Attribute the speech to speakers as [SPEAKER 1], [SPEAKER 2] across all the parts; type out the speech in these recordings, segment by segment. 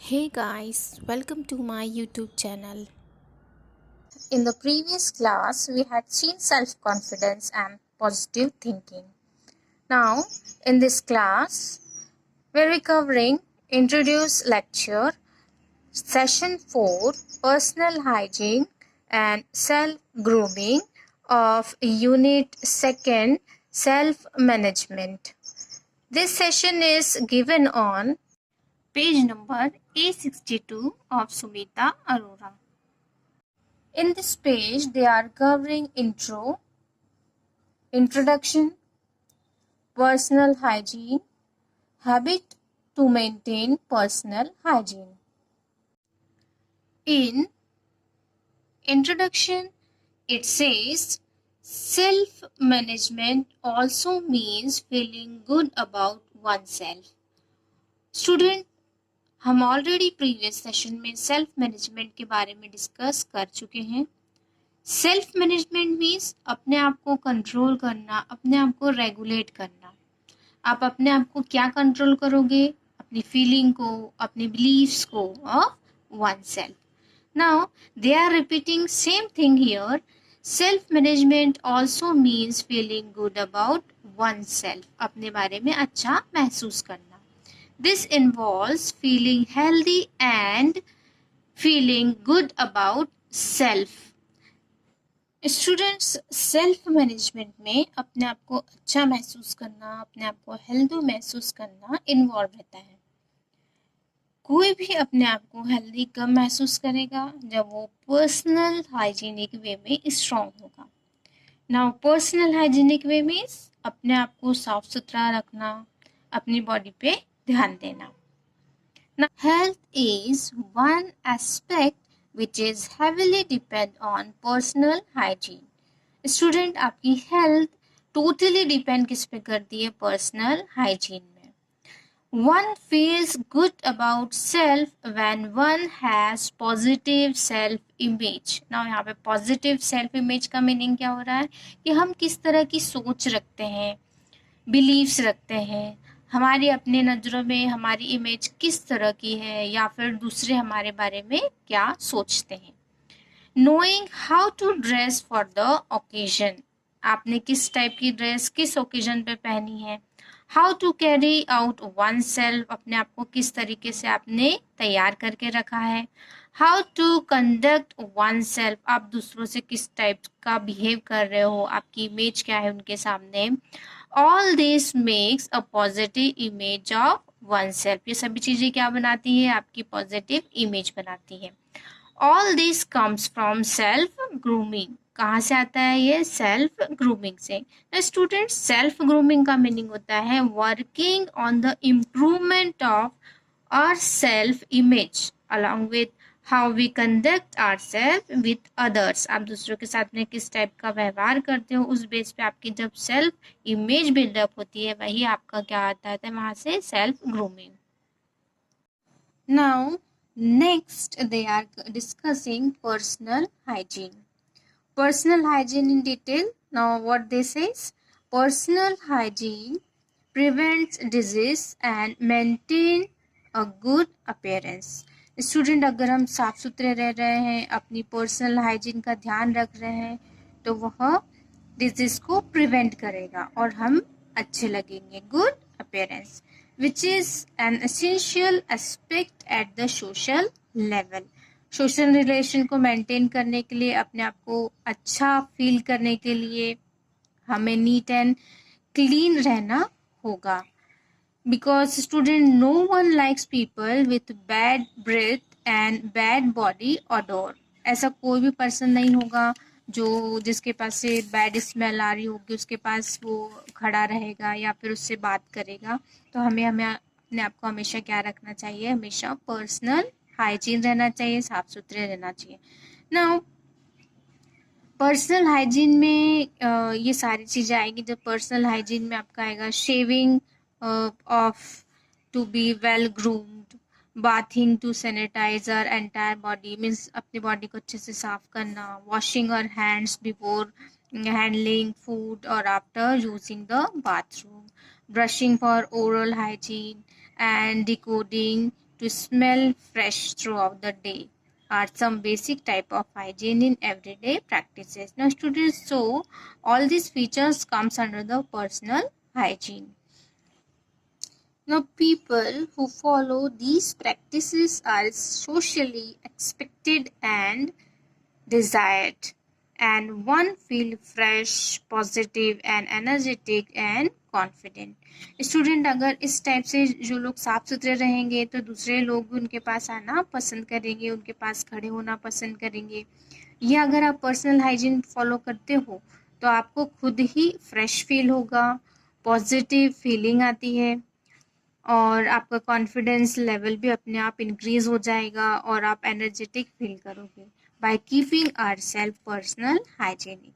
[SPEAKER 1] Hey guys, welcome to my YouTube channel.
[SPEAKER 2] In the previous class, we had seen self-confidence and positive thinking. Now, in this class, we're covering Introduce Lecture, Session 4, Personal Hygiene and Self-Grooming of Unit 2nd, Self-Management. This session is given on page number A62 of Sumita Arora. In this page, they are covering introduction, personal hygiene, habit to maintain personal hygiene. In introduction, it says self-management also means feeling good about oneself. Student, हम already previous session में self management के बारे में discuss कर चुके हैं. Self management means अपने आप को कंट्रोल करना, अपने आप को रेगुलेट करना. आप अपने आप को क्या कंट्रोल करोगे? अपनी फीलिंग को, अपने बिलीव्स को of oneself. Now they are repeating same thing here. Self management also means feeling good about oneself, अपने बारे में अच्छा महसूस करना. This involves feeling healthy and feeling good about self. Students, self management में अपने आप को अच्छा महसूस करना, अपने आप को हेल्दी महसूस करना इन्वॉल्व रहता है. कोई भी अपने आप को हेल्दी कब महसूस करेगा? जब वो पर्सनल हाइजीनिक वे में स्ट्रॉन्ग होगा. नाउ पर्सनल हाइजीनिक वे मीन्स अपने आप को साफ सुथरा रखना, अपनी बॉडी पे ध्यान देना. Now, health is one aspect which is heavily depend on personal hygiene. Student, आपकी health totally depend किस पे करती है? Personal hygiene में. One feels good about self when one has positive self image. Now यहाँ पे positive self image का meaning क्या हो रहा है कि हम किस तरह की सोच रखते हैं, बिलीव्स रखते हैं, हमारी अपने नज़रों में हमारी इमेज किस तरह की है, या फिर दूसरे हमारे बारे में क्या सोचते हैं. Knowing how to dress for the occasion, आपने किस टाइप की ड्रेस किस ओकेजन पे पहनी है. How to carry out oneself, अपने आप को किस तरीके से आपने तैयार करके रखा है. How to conduct oneself, आप दूसरों से किस टाइप का बिहेव कर रहे हो, आपकी इमेज क्या है उनके सामने. All this makes a positive image of oneself. ये सभी चीज़ें क्या बनाती है? आपकी पॉजिटिव इमेज बनाती है. All this comes from self grooming. कहाँ से आता है ये? सेल्फ ग्रूमिंग से. स्टूडेंट, सेल्फ ग्रूमिंग का मीनिंग होता है working on the improvement of our self image along with how we conduct ourself with others. आप दूसरों के साथ में किस टाइप का व्यवहार करते हो, उस बेस पे आपकी जब सेल्फ इमेज बिल्डअप होती है, वही आपका क्या आता है वहाँ से? Self grooming. Now next they are discussing personal hygiene. Personal hygiene in detail. Now what this is? Personal hygiene prevents disease and maintain a good appearance. Student, अगर हम साफ सुथरे रह रहे हैं, अपनी पर्सनल हाइजीन का ध्यान रख रहे हैं, तो वह डिजीज को प्रिवेंट करेगा और हम अच्छे लगेंगे. Good appearance which is an essential aspect at the social level. Social relation को मेंटेन करने के लिए, अपने आप को अच्छा फील करने के लिए हमें नीट एंड क्लीन रहना होगा. Because student, no one likes people with bad breath and bad body odor. ऐसा कोई भी पर्सन नहीं होगा जो जिसके पास से बैड स्मेल आ रही होगी, उसके पास वो खड़ा रहेगा या फिर उससे बात करेगा. तो हमें अपने आप को हमेशा क्या रखना चाहिए? हमेशा पर्सनल हाइजीन रहना चाहिए, साफ सुथरे रहना चाहिए. नाउ पर्सनल हाइजीन में ये सारी चीज़ें आएगी. जब पर्सनल हाइजीन में आपका आएगा shaving of to be well groomed, bathing to sanitize our entire body, means अपनी बॉडी को अच्छे से साफ करना, washing our hands before handling food or after using the bathroom, brushing for oral hygiene and decoding to smell fresh throughout the day are some basic type of hygiene in everyday practices. Now students, so all these features comes under the personal hygiene. Now people who follow these practices are socially expected and desired, and one feel fresh, positive and energetic and confident. Student अगर इस type से जो लोग साफ सुथरे रहेंगे तो दूसरे लोग भी उनके पास आना पसंद करेंगे, उनके पास खड़े होना पसंद करेंगे. ये अगर आप पर्सनल हाइजीन फॉलो करते हो तो आपको खुद ही फ्रेश फील होगा, पॉजिटिव फीलिंग आती है और आपका कॉन्फिडेंस लेवल भी अपने आप इंक्रीज हो जाएगा और आप एनर्जेटिक फील करोगे by keeping ourselves personal hygienic.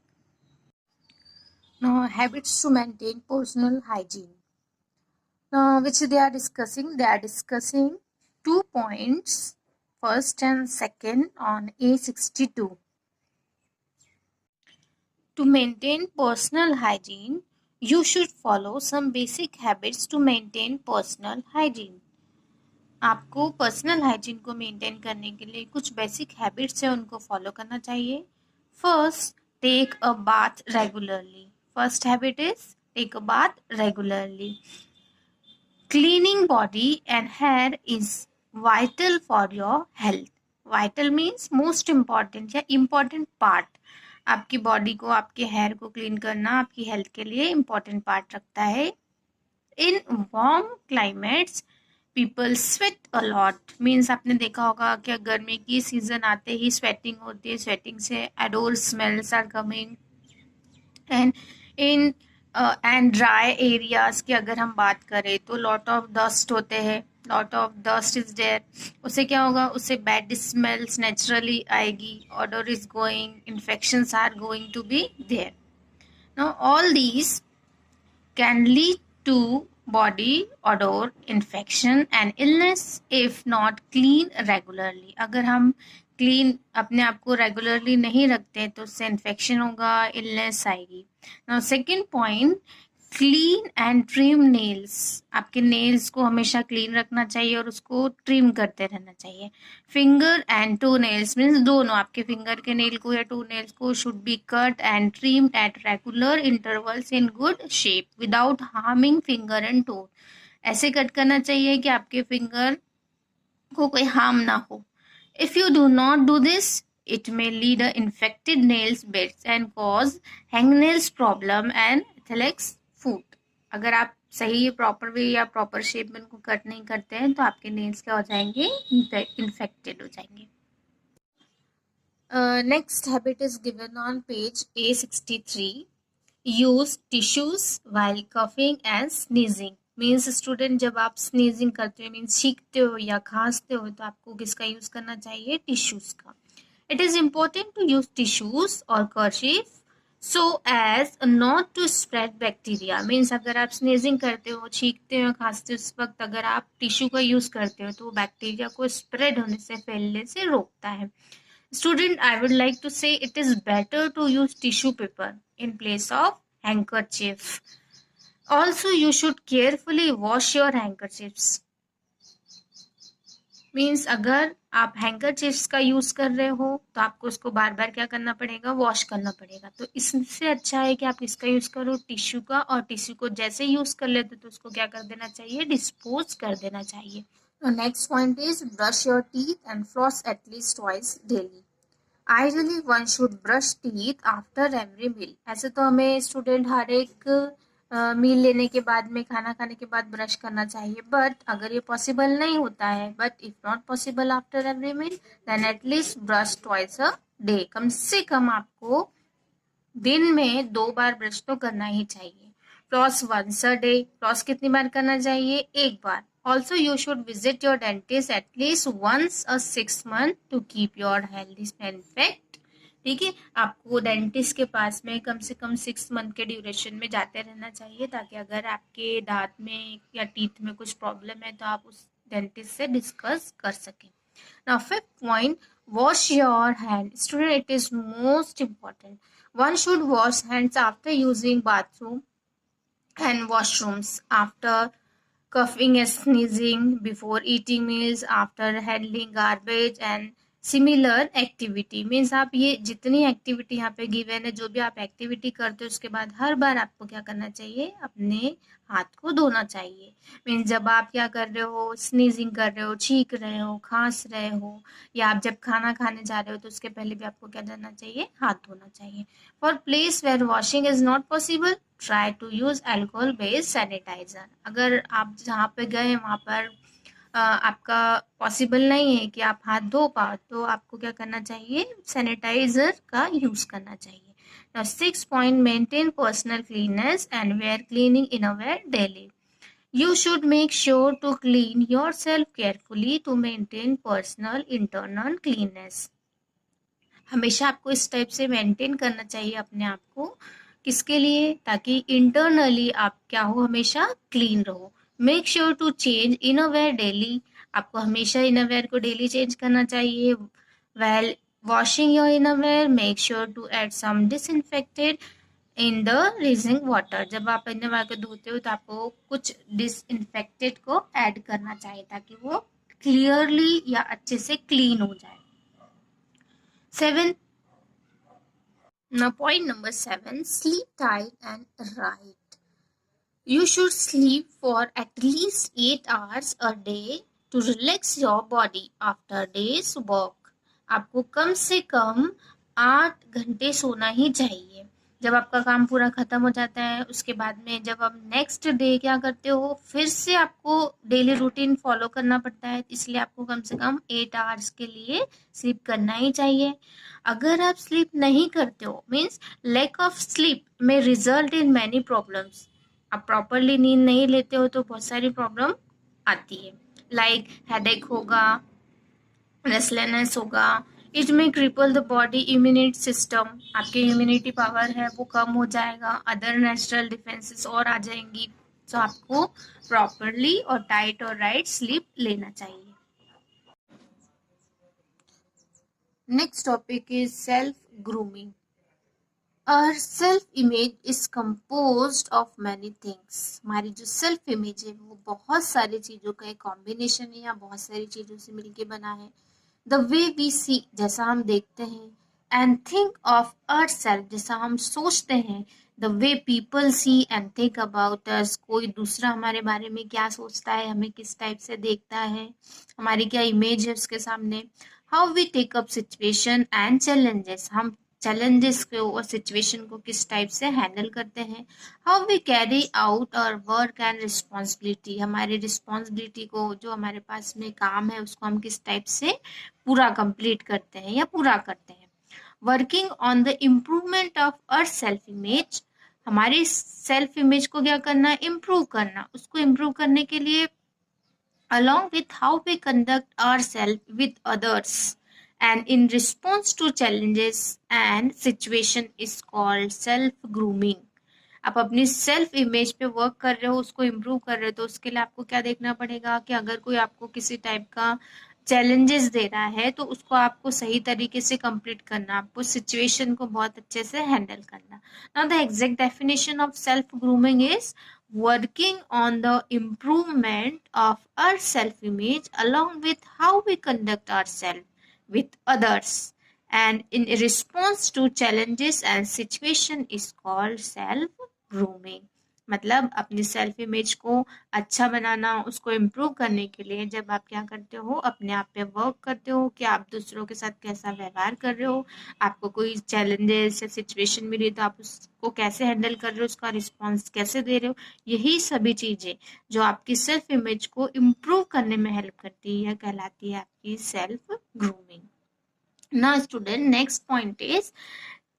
[SPEAKER 2] Now, habits to maintain personal hygiene. Now, which they are discussing? They are discussing 2 points, first and second on A62. To maintain personal hygiene, you should follow some basic habits to maintain personal hygiene. आपको personal hygiene को maintain करने के लिए कुछ basic habits है उनको follow करना चाहिए. First, take a bath regularly. First habit is take a bath regularly. Cleaning body and hair is vital for your health. Vital means most important या इम्पॉर्टेंट पार्ट. आपकी बॉडी को, आपके hair को clean करना आपकी health के लिए important part रखता है. In warm climates people sweat a lot. Means आपने देखा होगा कि गर्मी की सीजन आते ही स्वेटिंग होती है, स्वेटिंग से odour smells are coming. And in and dry areas की अगर हम बात करें तो लॉट ऑफ डस्ट होते हैं, lot of dust is there. उससे क्या होगा, उससे बैड स्मेल्स नेचुरली आएगी, odour is going, infections are going to be there. Now all these can lead to body odor infection and illness if not clean regularly. अगर हम clean अपने आप को रेगुलरली नहीं रखते तो उससे इन्फेक्शन होगा, इलनेस आएगी. Now second point, clean and trim nails. आपके नेल्स को हमेशा क्लीन रखना चाहिए और उसको ट्रिम करते रहना चाहिए. Finger and toe nails means दोनों, आपके फिंगर के नेल को या टू नेल्स को should be cut and trimmed at regular intervals in good shape without harming finger and toe. ऐसे कट करना चाहिए कि आपके फिंगर को कोई हार्म ना हो. If you do not do this, it may lead a infected nails beds and cause hangnails problem and athlete's foot. अगर आप सही प्रॉपर वे या प्रॉपर शेप में उनको कट नहीं करते हैं तो आपके नेल्स क्या हो जाएंगे, इन्फेक्टेड हो जाएंगे. Next habit is given on page A63. Use tissues while coughing and sneezing. Means student, जब आप स्नीजिंग करते हो मीन्स छींकते हो या खांसते हो तो आपको किसका यूज करना चाहिए, टिश्यूज का. It is important to use tissues or kerchief so as not to spread bacteria. Means अगर आप sneezing करते हो, छींकते हो, खांसते हो, उस वक्त अगर आप टिश्यू का यूज करते हो तो बैक्टीरिया को स्प्रेड होने से, फैलने से रोकता है. Student, I would like to say it is better to use tissue paper in place of handkerchief. Also, you should carefully wash your handkerchiefs. Means अगर आप हैंकरचिप्स का यूज कर रहे हो तो आपको उसको बार बार क्या करना पड़ेगा, वॉश करना पड़ेगा. तो इससे अच्छा है कि आप इसका यूज करो, टिश्यू का. और टिश्यू को जैसे यूज कर लेते तो उसको क्या कर देना चाहिए, डिस्पोज कर देना चाहिए. Next point is brush your teeth and floss at least twice daily. Ideally one should brush teeth after every meal. ऐसे तो हमें स्टूडेंट हर एक मील लेने के बाद में, खाना खाने के बाद ब्रश करना चाहिए. बट अगर ये पॉसिबल नहीं होता है, but if not possible after every meal, then at least brush twice a day. कम से कम आपको दिन में 2 बार ब्रश तो करना ही चाहिए. Floss once a day. Floss कितनी बार करना चाहिए, 1 बार. Also you should visit your dentist at least once a 6 month to keep your healthy perfect. ठीक है, आपको डेंटिस्ट के पास में कम से कम 6 month के ड्यूरेशन में जाते रहना चाहिए ताकि अगर आपके दांत में या टीथ में कुछ प्रॉब्लम है तो आप उस डेंटिस्ट से डिस्कस कर सकें. Now fifth point, wash your hand. Student, it is most important. One should wash hands after using bathroom and washrooms, after coughing and sneezing before eating meals, after handling garbage and similar activity means आप ये जितनी activity यहाँ पे given है, जो भी आप activity करते हो उसके बाद हर बार आपको क्या करना चाहिए, अपने हाथ को धोना चाहिए। मीन्स जब आप क्या कर रहे हो, स्नीजिंग कर रहे हो, छींक रहे हो, खांस रहे हो, या आप जब खाना खाने जा रहे हो तो उसके पहले भी आपको क्या करना चाहिए, हाथ धोना चाहिए। For place where washing is not possible, try to use alcohol based sanitiser. अगर आप जहाँ पे गए वहाँ पर आपका पॉसिबल नहीं है कि आप हाथ धो पाओ, तो आपको क्या करना चाहिए, सैनिटाइजर का यूज करना चाहिए। Now 6 point, maintain personal cleanness and wear cleaning innerwear daily. You should make sure to clean yourself carefully to maintain personal internal cleanness. हमेशा आपको इस टाइप से मेंटेन करना चाहिए अपने आप को, किसके लिए, ताकि इंटरनली आप क्या हो, हमेशा क्लीन रहो। Make sure to change innerwear daily, आपको हमेशा इनरवेयर को डेली चेंज करना चाहिए। Well washing your innerwear, make sure to add some disinfected in the rinsing water. जब आप इनरवेयर को धोते हो तो आपको कुछ डिसइंफेक्टेड को ऐड करना चाहिए ताकि वो क्लियरली या अच्छे से क्लीन हो जाए। 7. Now point number 7, sleep tight and right. You should sleep for at least 8 hours a day to relax your body after day's work. आपको कम से कम 8 घंटे सोना ही चाहिए। जब आपका काम पूरा खत्म हो जाता है उसके बाद में जब आप नेक्स्ट डे क्या करते हो, फिर से आपको डेली रूटीन फॉलो करना पड़ता है, इसलिए आपको कम से कम 8 आवर्स के लिए स्लीप करना ही चाहिए। अगर आप स्लीप नहीं करते हो, मीन्स लैक ऑफ स्लीप में रिजल्ट इन मैनी प्रॉब्लम्स। आप प्रॉपरली नींद नहीं लेते हो तो बहुत सारी प्रॉब्लम आती है, लाइक हेडेक होगा, रेस्टलेसनेस होगा, इट में cripple the body immunity system, आपके इम्यूनिटी पावर है वो कम हो जाएगा, अदर नेचुरल डिफेंसेस और आ जाएंगी। तो आपको प्रॉपरली और टाइट और राइट स्लीप लेना चाहिए। Next topic is self grooming. Our self image is composed of many things. हमारी जो सेल्फ इमेज है वो बहुत सारी चीज़ों का एक कॉम्बिनेशन है या बहुत सारी चीज़ों से मिलके बना है। द वे वी सी, जैसा हम देखते हैं, एंड थिंक ऑफ आवरसेल्फ, जैसा हम सोचते हैं, the way people see and think about us, कोई दूसरा हमारे बारे में क्या सोचता है, हमें किस टाइप से देखता है, हमारी क्या इमेज है उसके सामने। How we take up situation and challenges, हम चैलेंजेस को और सिचुएशन को किस टाइप से हैंडल करते हैं। हाउ वी कैरी आउट और वर्क एंड रिस्पॉन्सिबिलिटी, हमारी रिस्पॉन्सिबिलिटी को, जो हमारे पास में काम है उसको हम किस टाइप से पूरा कंप्लीट करते हैं या पूरा करते हैं। Working on the improvement of our self image, हमारी सेल्फ इमेज को क्या करना, इम्प्रूव करना, उसको इम्प्रूव करने के लिए along with how we conduct ourselves with others and in response to challenges and situation is called self grooming. आप अपनी सेल्फ इमेज पे वर्क कर रहे हो, उसको इम्प्रूव कर रहे हो, तो उसके लिए आपको क्या देखना पड़ेगा कि अगर कोई आपको किसी टाइप का चैलेंजेस दे रहा है तो उसको आपको सही तरीके से कंप्लीट करना, आपको सिचुएशन को बहुत अच्छे से हैंडल करना। Now the exact definition of self grooming is working on the improvement of our self-image along with how we conduct ourselves with others and in response to challenges and situation is called self-grooming. मतलब अपनी self image को अच्छा बनाना, उसको improve करने के लिए जब आप क्या करते हो, अपने आप पे वर्क करते हो कि आप दूसरों के साथ कैसा व्यवहार कर रहे हो, आपको कोई चैलेंजेस या सिचुएशन मिली तो आप उसको कैसे हैंडल कर रहे हो, उसका रिस्पॉन्स कैसे दे रहे हो, यही सभी चीज़ें जो आपकी सेल्फ इमेज को इम्प्रूव करने में हेल्प करती है कहलाती है आपकी सेल्फ ग्रूमिंग। ना student, next point is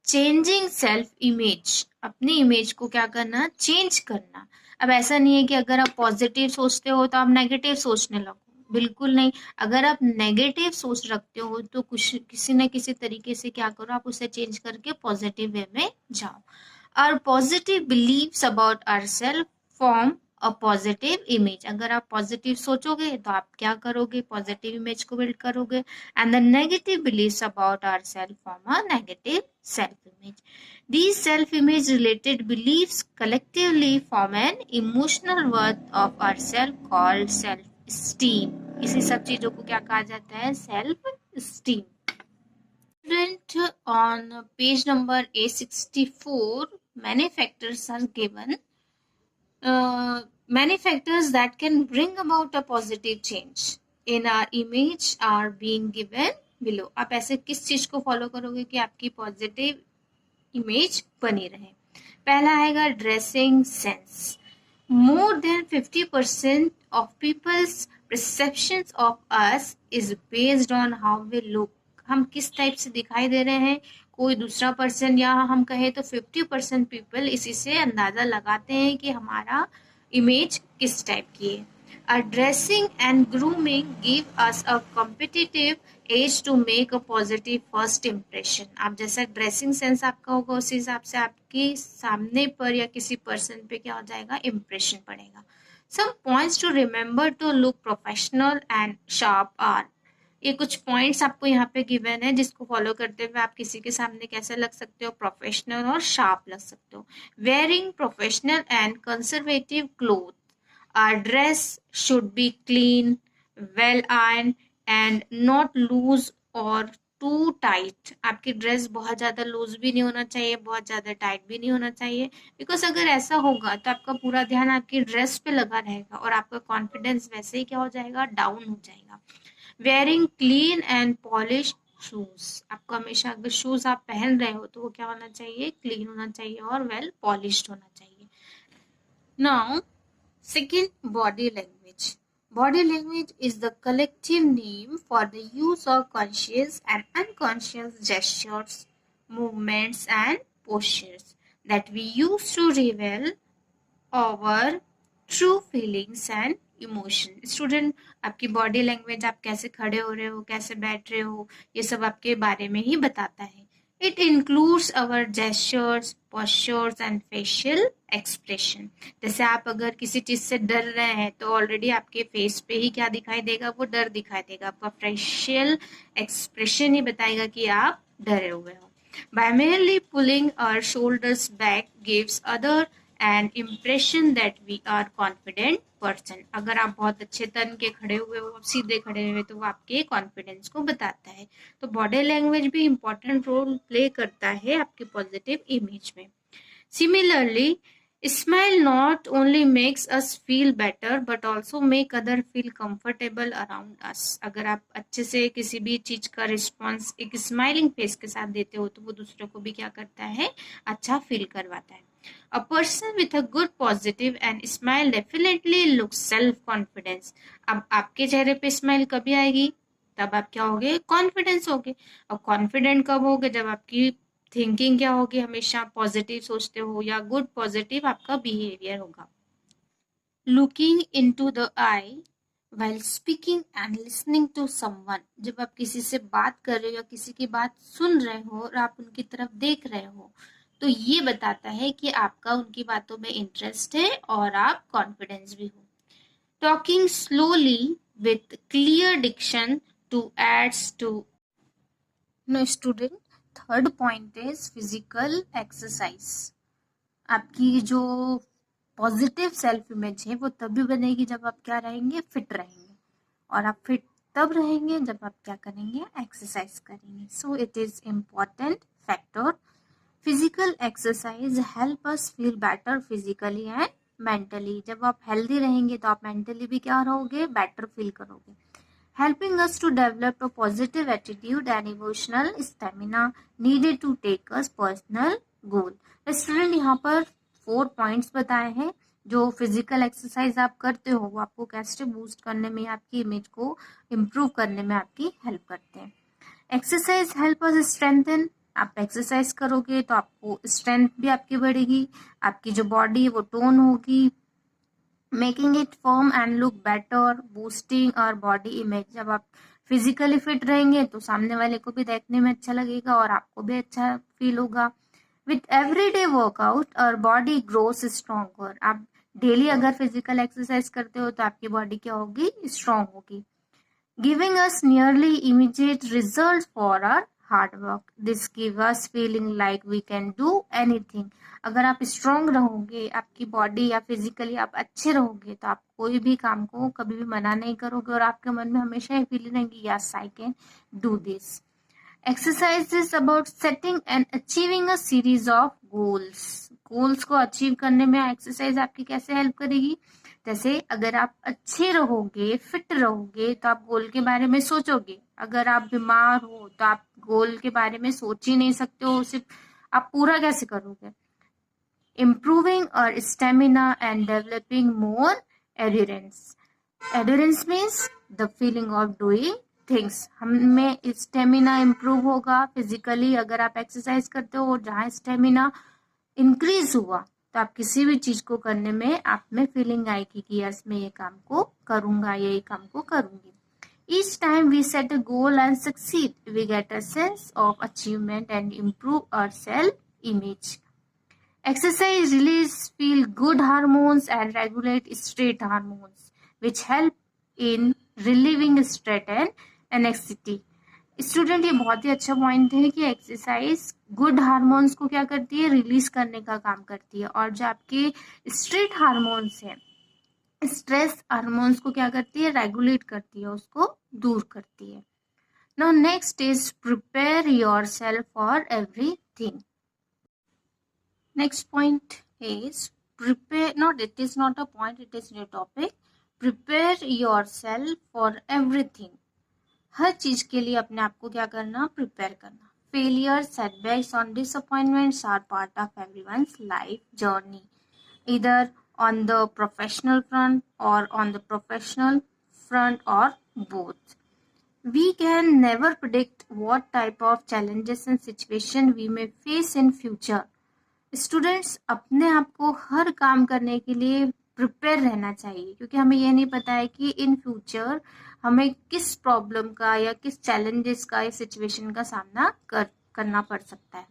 [SPEAKER 2] changing self image, अपनी इमेज को क्या करना, चेंज करना। अब ऐसा नहीं है कि अगर आप पॉजिटिव सोचते हो तो आप नेगेटिव सोचने लगो, बिल्कुल नहीं। अगर आप नेगेटिव सोच रखते हो तो कुछ किसी न किसी तरीके से क्या करो, आप उसे चेंज करके पॉजिटिव वे में जाओ। Our positive believes about ourself form a positive image. अगर आप पॉजिटिव सोचोगे तो आप क्या करोगे, पॉजिटिव इमेज को बिल्ड करोगे। And the negative believes about our self form a negative self image. These self-image related beliefs collectively form an emotional worth of ourself called self-esteem. इसी सब चीजों को क्या कहा जाता है, self-esteem. Student, on page number A64, many factors are given. Many factors that can bring about a positive change in our image are being given below. आप ऐसे किस चीज को फॉलो करोगे कि आपकी पॉजिटिव इमेज बनी रहे। पहला आएगा dressing sense. More than 50% of people's perceptions of us is based on how we look. हम किस टाइप से दिखाई दे रहे हैं, कोई दूसरा पर्सन या हम कहें तो 50% पीपल इसी से अंदाजा लगाते हैं कि हमारा इमेज किस टाइप की है। Our dressing and grooming give us a competitive edge to make a positive first impression. आप जैसा ड्रेसिंग सेंस आपका होगा उसी हिसाब से आपके सामने पर या किसी पर्सन पे क्या हो जाएगा, इम्प्रेशन पड़ेगा। Some points to remember to look professional and sharp are. ये कुछ पॉइंट्स आपको यहाँ पे गिवन है जिसको फॉलो करते हुए आप किसी के सामने कैसे लग सकते हो, प्रोफेशनल और शार्प लग सकते हो। Wearing professional and conservative cloth. Our dress should be clean, well ironed and not loose or too tight. आपकी ड्रेस बहुत ज़्यादा लूज भी नहीं होना चाहिए, बहुत ज़्यादा टाइट भी नहीं होना चाहिए, बिकॉज अगर ऐसा होगा तो आपका पूरा ध्यान आपकी ड्रेस पे लगा रहेगा और आपका कॉन्फिडेंस वैसे ही क्या हो जाएगा, डाउन हो जाएगा। Wearing clean and polish shoes. आपको हमेशा अगर शूज आप पहन रहे हो तो वो क्या होना चाहिए, क्लीन होना चाहिए और वेल पॉलिश्ड होना चाहिए। Now second, body language. Body language is the collective name for the use of conscious and unconscious gestures, movements and postures that we use to reveal our true feelings and emotion. Student, आपकी body language, आप कैसे खड़े हो रहे हो, कैसे बैठ रहे हो, ये सब आपके बारे में ही बताता है। It includes our gestures, postures and facial expression. जैसे आप अगर किसी चीज से डर रहे हैं तो ऑलरेडी आपके फेस पे ही क्या दिखाई देगा, वो डर दिखाई देगा। आपका फेशियल एक्सप्रेशन ही बताएगा कि आप डरे हुए हो। By merely pulling our shoulders back gives other an impression that we are confident person. अगर आप बहुत अच्छे तन के खड़े हुए हो, सीधे खड़े हुए, तो वो आपके कॉन्फिडेंस को बताता है। तो बॉडी लैंग्वेज भी इम्पोर्टेंट रोल प्ले करता है आपके पॉजिटिव इमेज में। Similarly, smile not only makes us feel better but also make other feel comfortable around us. अगर आप अच्छे से किसी भी चीज का रिस्पॉन्स एक स्माइलिंग फेस के साथ देते हो तो वो दूसरे को भी क्या करता है, अच्छा फील करवाता है। A person with a good positive and smile definitely looks self-confidence. अब आपके चेहरे पे स्माइल कभी आएगी, तब आप क्या होगे, कॉन्फिडेंस होगे। और कॉन्फिडेंट कब होगे, जब आपकी थिंकिंग क्या होगी, हमेशा पॉजिटिव सोचते हो या गुड पॉजिटिव आपका बिहेवियर होगा। Looking into the I while speaking and listening to someone. जब आप किसी से बात कर रहे हो या किसी की बात सुन रहे हो और आप उनकी तरफ देख रहे हो तो ये बताता है कि आपका उनकी बातों में इंटरेस्ट है और आप कॉन्फिडेंस भी हो। Talking slowly with clear diction to aids too. No student, third point is physical exercise. आपकी जो पॉजिटिव सेल्फ इमेज है वो तभी बनेगी जब आप क्या रहेंगे, फिट रहेंगे। और आप फिट तब रहेंगे जब आप क्या करेंगे, एक्सरसाइज करेंगे। So it is important factor. Physical exercise help us feel better physically and mentally. जब आप हेल्दी रहेंगे तो आप मेंटली भी क्या रहोगे, बेटर फील करोगे। Helping us to develop a positive attitude and emotional stamina needed to take us personal goal. Student, यहाँ पर 4 पॉइंट्स बताए हैं जो फिजिकल एक्सरसाइज आप करते हो वो आपको कैसे बूस्ट करने में, आपकी इमेज को इम्प्रूव करने में आपकी हेल्प करते हैं। Exercise help us strengthen. आप एक्सरसाइज करोगे तो आपको स्ट्रेंथ भी आपकी बढ़ेगी, आपकी जो बॉडी है वो टोन होगी। Making it firm and look better, boosting और बॉडी इमेज। जब आप फिजिकली फिट रहेंगे तो सामने वाले को भी देखने में अच्छा लगेगा और आपको भी अच्छा फील होगा। विथ एवरीडे वर्कआउट और बॉडी ग्रोस स्ट्रॉन्गर। आप डेली अगर फिजिकल एक्सरसाइज करते हो तो आपकी बॉडी क्या होगी, स्ट्रांग होगी. Giving us nearly immediate result for our hard work. This give us feeling like we can do anything. अगर आप स्ट्रांग रहोगे, आपकी बॉडी या फिजिकली आप अच्छे रहोगे, तो आप कोई भी काम को कभी भी मना नहीं करोगे और आपके मन में हमेशा ये फीलिंग रहेगी, yes I can do this. Exercise is about setting and achieving a series of goals. Goals को अचीव करने में एक्सरसाइज आपकी कैसे हेल्प करेगी. जैसे अगर आप अच्छे रहोगे, फिट रहोगे, तो आप गोल के बारे में सोचोगे. अगर आप बीमार हो तो आप गोल के बारे में सोच ही नहीं सकते हो, सिर्फ आप पूरा कैसे करोगे. इम्प्रूविंग और stamina and developing more endurance. Endurance means the feeling of doing things. हमें स्टेमिना इम्प्रूव होगा फिजिकली अगर आप एक्सरसाइज करते हो, और जहाँ स्टेमिना इंक्रीज हुआ तो आप किसी भी चीज को करने में आप में फीलिंग आएगी कि यस मैं ये काम को करूंगा, ये काम को करूंगी. Each time we set a goal and succeed, we get a sense of achievement and improve our self-image. Exercise release feel good hormones and regulate stress hormones, which help in relieving stress and anxiety. Student, ये बहुत ही अच्छा point है कि exercise good hormones को क्या करती है, release करने का काम करती है, और जो आपके स्ट्रेस हार्मोन्स हैं, स्ट्रेस हार्मोन्स को क्या करती है, रेगुलेट करती है, उसको दूर करती है. Now next is prepare yourself for everything. Next point is prepare, not it is not a point, it is new topic. Prepare yourself for everything. हर चीज के लिए अपने आप को क्या करना, प्रिपेयर करना. फेलियर, सेटबैक्स और disappointments are part of everyone's life journey, either on the professional front or on the professional front or both. We can never predict what type of challenges and situation we may face in future. Students, अपने आप को हर काम करने के लिए prepare रहना चाहिए, क्योंकि हमें ये नहीं पता है कि इन फ्यूचर हमें किस प्रॉब्लम का या किस चैलेंजेस का या सिचुएशन का सामना करना पड़ सकता है.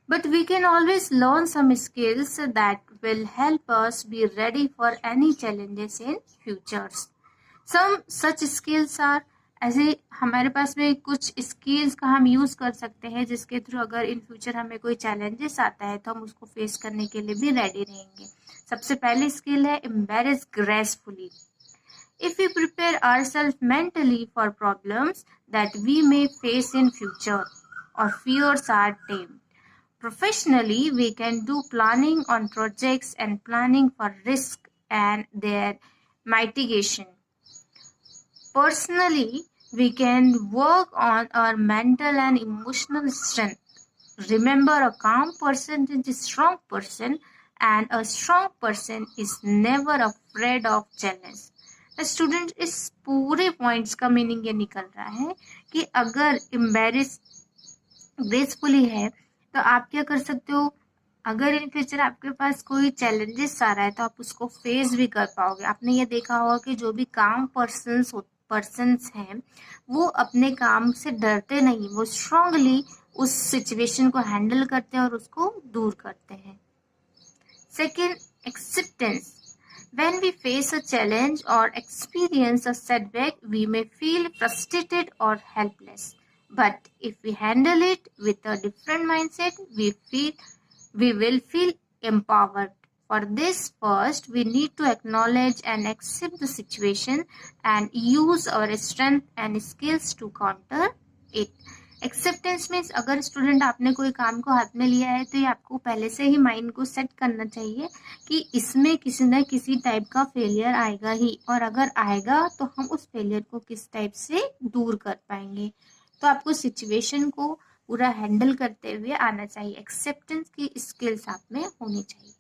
[SPEAKER 2] But we can always learn some skills that will help us be ready for any challenges in futures. Some such skills are, ऐसे हमारे पास में कुछ स्किल्स का हम यूज कर सकते हैं जिसके थ्रू अगर इन फ्यूचर हमें कोई चैलेंजेस आता है तो हम उसको फेस करने के लिए भी रेडी रहेंगे. सबसे पहली स्किल है embarrass gracefully. If we prepare ourselves mentally for problems that we may face in future, or fears are tamed. Professionally, we can do planning on projects and planning for risk and their mitigation. Personally, we can work on our mental and emotional strength. Remember, a calm person is a strong person, and a strong person is never afraid of challenge. Student, इस पूरे points का meaning ये निकल रहा है कि अगर embarrass gracefully है तो आप क्या कर सकते हो, अगर इन फ्यूचर आपके पास कोई चैलेंजेस आ रहा है तो आप उसको फेस भी कर पाओगे. आपने ये देखा होगा कि जो भी काम पर्सन्स हैं वो अपने काम से डरते नहीं, वो स्ट्रांगली उस सिचुएशन को हैंडल करते हैं और उसको दूर करते हैं. Second, acceptance. When we face a challenge or experience a setback, we may feel frustrated or helpless. But if we handle it with a different mindset, we will feel empowered. For this, first, we need to acknowledge and accept the situation and use our strength and skills to counter it. Acceptance means अगर student आपने कोई काम को हाथ में लिया है तो ये आपको पहले से ही माइंड को सेट करना चाहिए कि इसमें किसी न किसी टाइप का फेलियर आएगा ही, और अगर आएगा तो हम उस फेलियर को किस टाइप से दूर कर पाएंगे. तो आपको सिचुएशन को पूरा हैंडल करते हुए आना चाहिए. एक्सेप्टेंस की स्किल्स आप में होनी चाहिए.